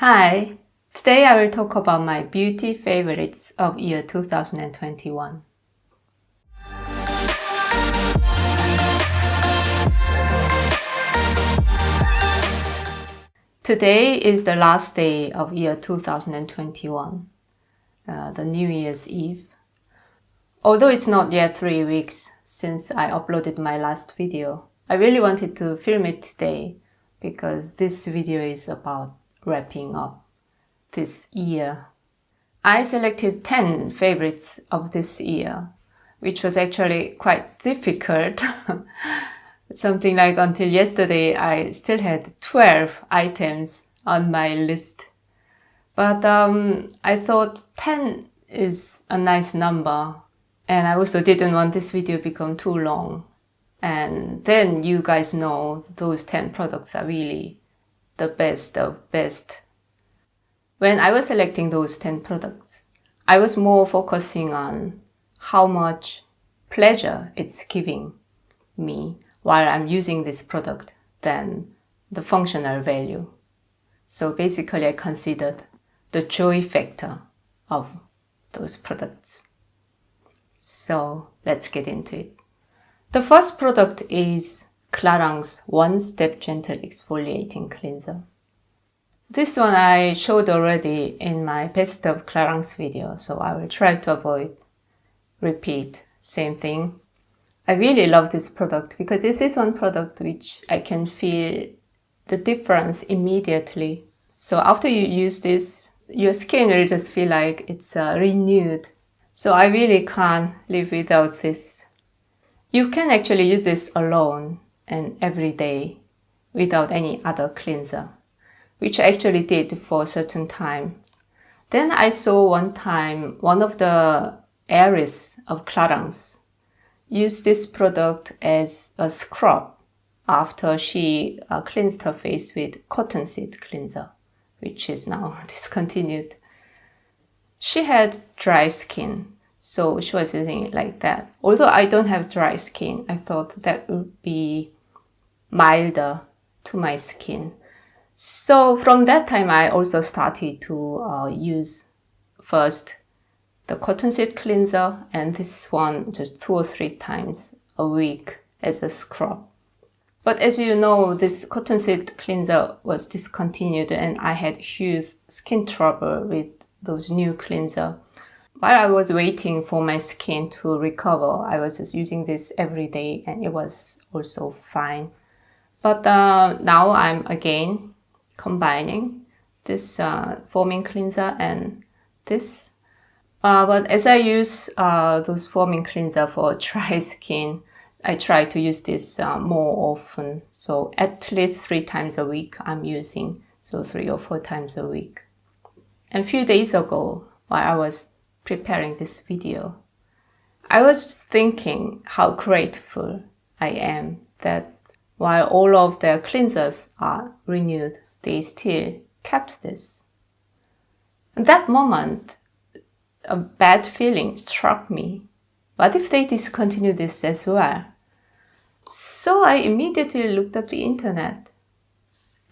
Hi, today I will talk about my beauty favorites of year 2021. Today is the last day of year 2021, the New Year's Eve. Although it's not yet 3 weeks since I uploaded my last video, I really wanted to film it today because this video is about wrapping up this year. I selected 10 favorites of this year, which was actually quite difficult. Something like until yesterday, I still had 12 items on my list. But I thought 10 is a nice number. And I also didn't want this video to become too long. And then you guys know those 10 products are really the best of best. When I was selecting those 10 products, I was more focusing on how much pleasure it's giving me while I'm using this product than the functional value. So basically I considered the joy factor of those products. So let's get into it. The first product is Clarins One Step Gentle Exfoliating Cleanser. This one I showed already in my Best of Clarins video, so I will try to avoid repeat same thing. I really love this product because this is one product which I can feel the difference immediately. So after you use this, your skin will just feel like it's renewed. So I really can't live without this. You can actually use this alone and every day without any other cleanser, which I actually did for a certain time. Then I saw one time one of the heiress of Clarins use this product as a scrub after she cleansed her face with cottonseed cleanser, which is now discontinued. She had dry skin, so she was using it like that. Although I don't have dry skin, I thought that would be milder to my skin. So from that time, I also started to use first the cottonseed cleanser and this one just 2 or 3 times a week as a scrub. But as you know, this cottonseed cleanser was discontinued and I had huge skin trouble with those new cleanser. While I was waiting for my skin to recover, I was just using this every day and it was also fine. But now I'm again combining this foaming cleanser and this. But as I use those foaming cleanser for dry skin, I try to use this more often. So at least 3 times a week I'm using, so 3 or 4 times a week. And a few days ago, while I was preparing this video, I was thinking how grateful I am that while all of their cleansers are renewed, they still kept this. At that moment, a bad feeling struck me. What if they discontinue this as well? So I immediately looked up the internet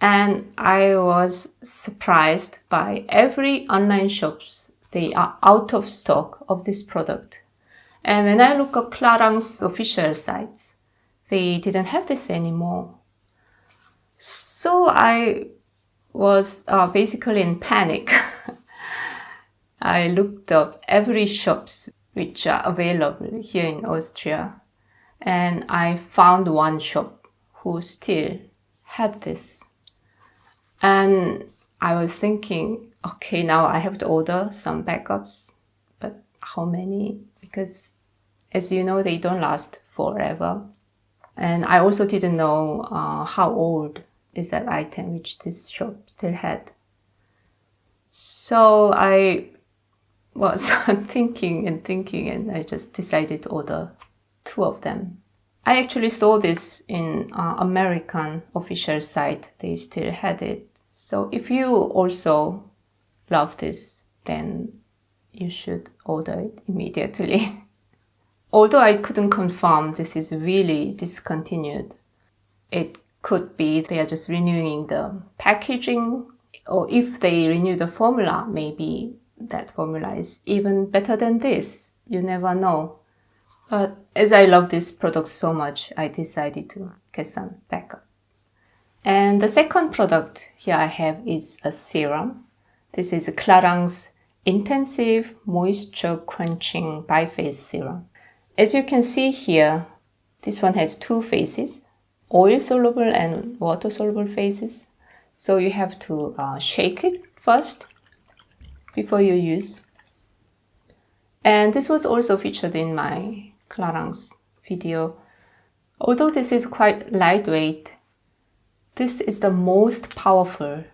and I was surprised by every online shops. They are out of stock of this product. And when I look up Clarins official sites, they didn't have this anymore. So I was basically in panic. I looked up every shops which are available here in Austria, and I found one shop who still had this. And I was thinking, okay, now I have to order some backups, but how many? Because as you know, they don't last forever. And I also didn't know how old is that item which this shop still had. So I was thinking and I just decided to order 2 of them. I actually saw this in American official site. They still had it. So if you also love this, then you should order it immediately. Although I couldn't confirm this is really discontinued, it could be they are just renewing the packaging or if they renew the formula, maybe that formula is even better than this. You never know. But as I love this product so much, I decided to get some backup. And the second product here I have is a serum. This is Clarins Intensive Moisture Quenching Biphase Serum. As you can see here, this one has two phases, oil-soluble and water-soluble phases. So you have to shake it first before you use. And this was also featured in my Clarins video. Although this is quite lightweight, this is the most powerful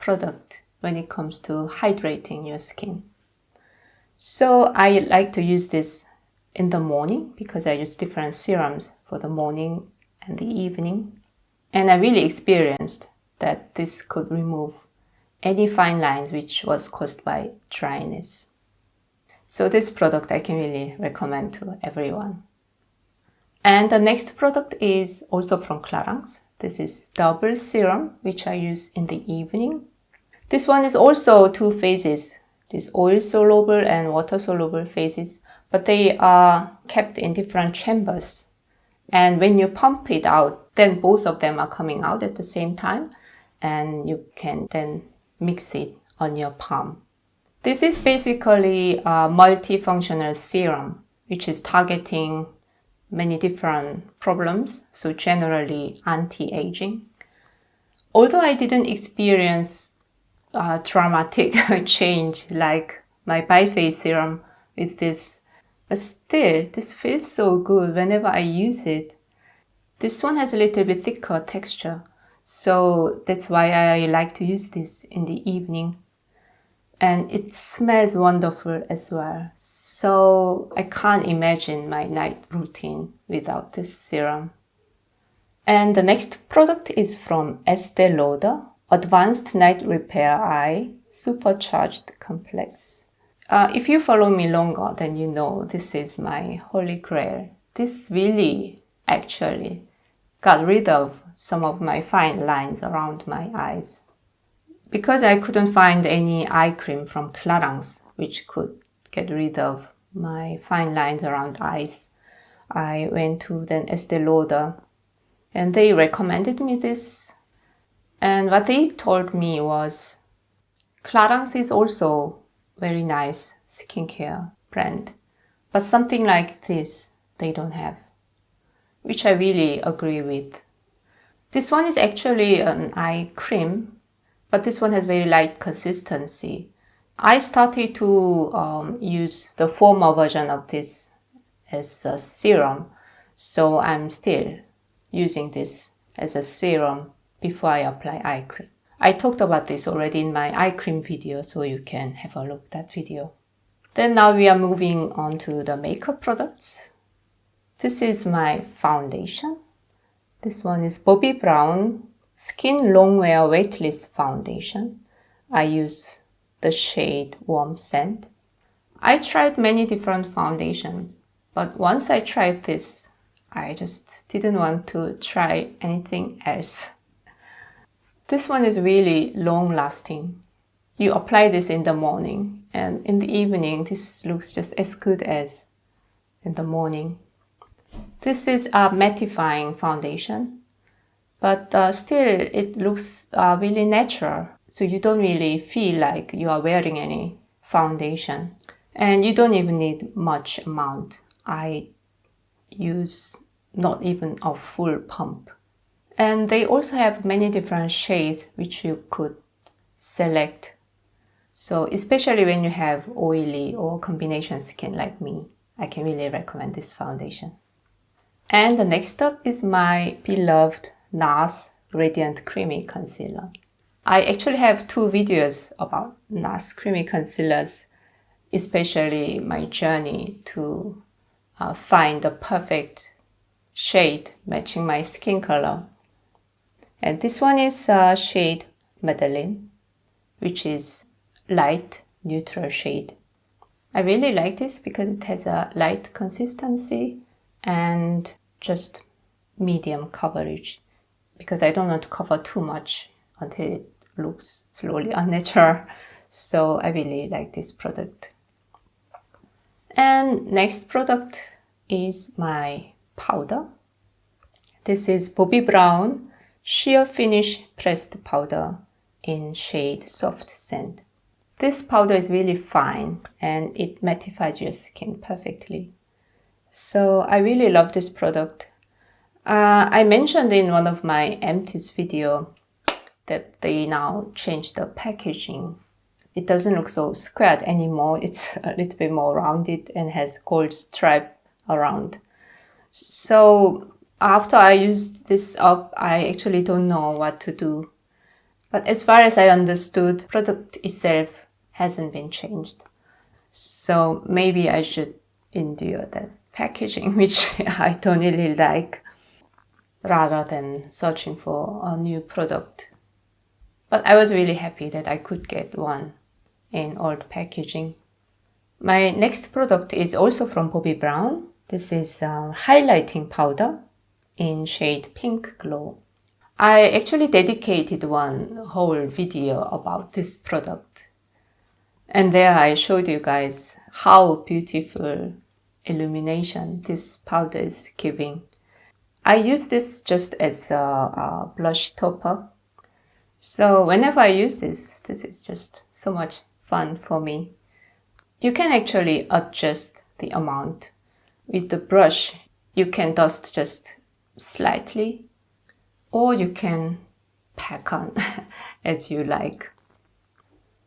product when it comes to hydrating your skin. So I like to use this in the morning because I use different serums for the morning and the evening. And I really experienced that this could remove any fine lines which was caused by dryness. So this product I can really recommend to everyone. And the next product is also from Clarins. This is Double Serum, which I use in the evening. This one is also two phases, these oil-soluble and water-soluble phases, but they are kept in different chambers. And when you pump it out, then both of them are coming out at the same time, and you can then mix it on your palm. This is basically a multifunctional serum, which is targeting many different problems, so generally anti-aging. Although I didn't experience a dramatic change like my biphase serum with this, but still, this feels so good whenever I use it. This one has a little bit thicker texture, so that's why I like to use this in the evening. And it smells wonderful as well. So I can't imagine my night routine without this serum. And the next product is from Estee Lauder, Advanced Night Repair Eye Supercharged Complex. If you follow me longer, then you know this is my holy grail. This really actually got rid of some of my fine lines around my eyes. Because I couldn't find any eye cream from Clarins which could get rid of my fine lines around eyes, I went to then Estee Lauder and they recommended me this. And what they told me was Clarins is also very nice skincare brand, but something like this they don't have, which I really agree with. This one is actually an eye cream, but this one has very light consistency. I started to use the former version of this as a serum, so I'm still using this as a serum before I apply eye cream. I talked about this already in my eye cream video, so you can have a look at that video. Then now we are moving on to the makeup products. This is my foundation. This one is Bobbi Brown Skin Longwear Weightless Foundation. I use the shade Warm Scent. I tried many different foundations, but once I tried this, I just didn't want to try anything else. This one is really long-lasting. You apply this in the morning, and in the evening, this looks just as good as in the morning. This is a mattifying foundation, but still it looks really natural. So you don't really feel like you are wearing any foundation. And you don't even need much amount. I use not even a full pump. And they also have many different shades which you could select. So especially when you have oily or combination skin like me, I can really recommend this foundation. And the next up is my beloved NARS Radiant Creamy Concealer. I actually have two videos about NARS Creamy Concealers, especially my journey to find the perfect shade matching my skin color. And this one is shade Madeline, which is light neutral shade. I really like this because it has a light consistency and just medium coverage, because I don't want to cover too much until it looks slowly unnatural. So I really like this product. And next product is my powder. This is Bobbi Brown Sheer Finish Pressed Powder in shade Soft Sand. This powder is really fine and it mattifies your skin perfectly. So I really love this product. I mentioned in one of my empties video that they now changed the packaging. It doesn't look so squared anymore. It's a little bit more rounded and has gold stripe around. So after I used this up, I actually don't know what to do. But as far as I understood, the product itself hasn't been changed. So maybe I should endure that packaging, which I don't really like, rather than searching for a new product. But I was really happy that I could get one in old packaging. My next product is also from Bobbi Brown. This is highlighting powder in shade Pink Glow. I actually dedicated one whole video about this product. And there I showed you guys how beautiful illumination this powder is giving. I use this just as a blush topper. So whenever I use this is just so much fun for me. You can actually adjust the amount. With the brush, you can dust just slightly, or you can pack on as you like.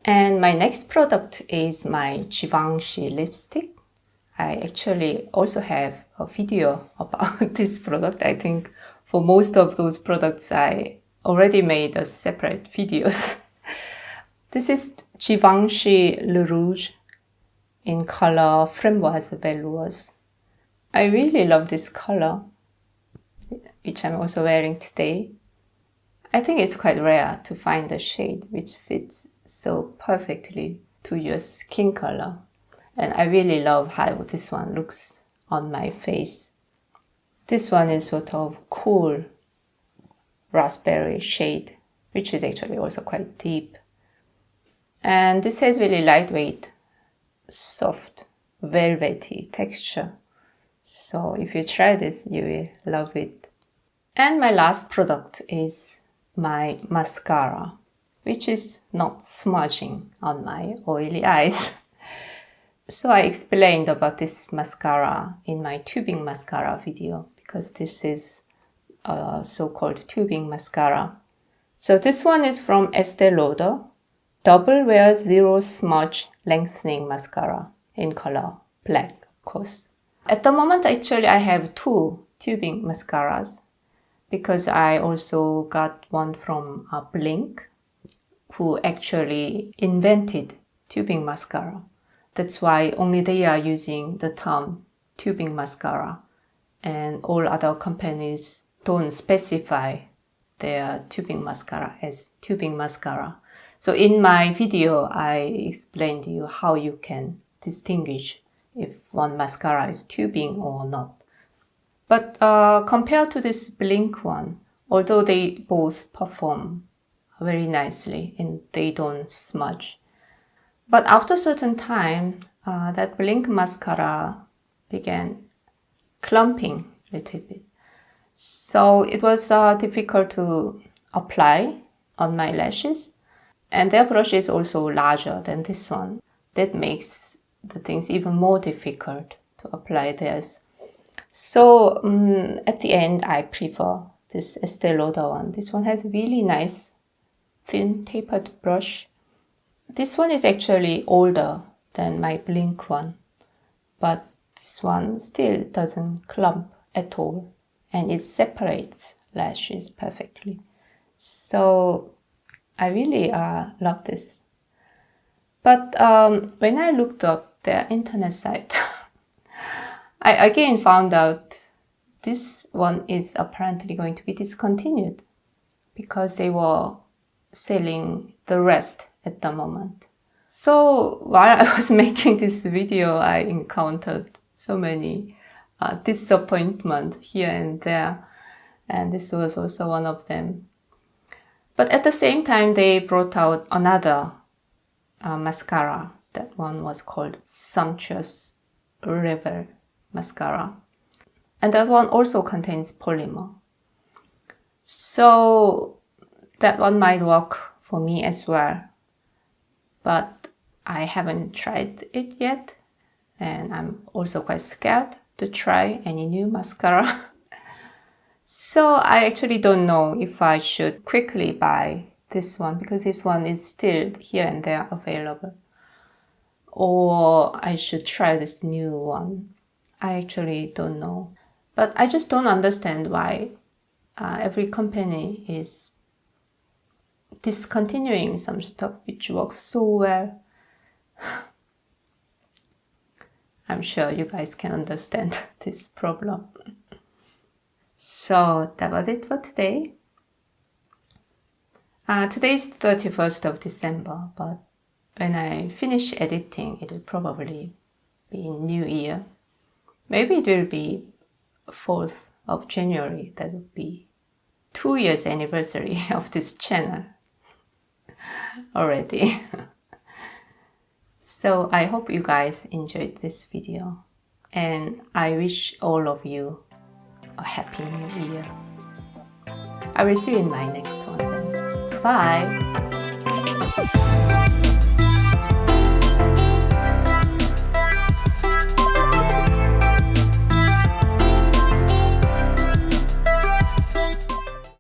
And my next product is my Givenchy lipstick. I actually also have a video about this product. I think for most of those products, I already made a separate videos. This is Givenchy Le Rouge in color Framboise Velours. I really love this color, which I'm also wearing today. I think it's quite rare to find a shade which fits so perfectly to your skin color. And I really love how this one looks on my face. This one is sort of cool raspberry shade, which is actually also quite deep. And this has really lightweight, soft, velvety texture. So if you try this, you will love it. And my last product is my mascara, which is not smudging on my oily eyes. So I explained about this mascara in my tubing mascara video, because this is a so-called tubing mascara. So this one is from Estee Lauder, Double Wear Zero Smudge Lengthening Mascara in color black, of course. At the moment, actually, I have two tubing mascaras, because I also got one from Blink, who actually invented tubing mascara. That's why only they are using the term tubing mascara, and all other companies don't specify their tubing mascara as tubing mascara. So in my video, I explained to you how you can distinguish if one mascara is tubing or not. But compared to this Blink one, although they both perform very nicely and they don't smudge, but after a certain time, that Blink mascara began clumping a little bit. So it was difficult to apply on my lashes. And their brush is also larger than this one. That makes the things even more difficult to apply theirs. So at the end, I prefer this Estee Lauder one. This one has a really nice, thin, tapered brush. This one is actually older than my Blink one, but this one still doesn't clump at all, and it separates lashes perfectly. So I really love this. But when I looked up their internet site, I again found out this one is apparently going to be discontinued, because they were selling the rest at the moment. So while I was making this video, I encountered so many disappointments here and there, and this was also one of them. But at the same time, they brought out another mascara. That one was called Sumptuous River Mascara. And that one also contains polymer. So that one might work for me as well. But I haven't tried it yet. And I'm also quite scared to try any new mascara. So I actually don't know if I should quickly buy this one, because this one is still here and there available, or I should try this new one. I actually don't know. But I just don't understand why every company is discontinuing some stuff which works so well. I'm sure you guys can understand this problem. So that was it for today. Today is 31st of December, but when I finish editing, it will probably be in New Year. Maybe it will be 4th of January. That would be 2 years anniversary of this channel already. So I hope you guys enjoyed this video, and I wish all of you a happy new year. I will see you in my next one then. Bye!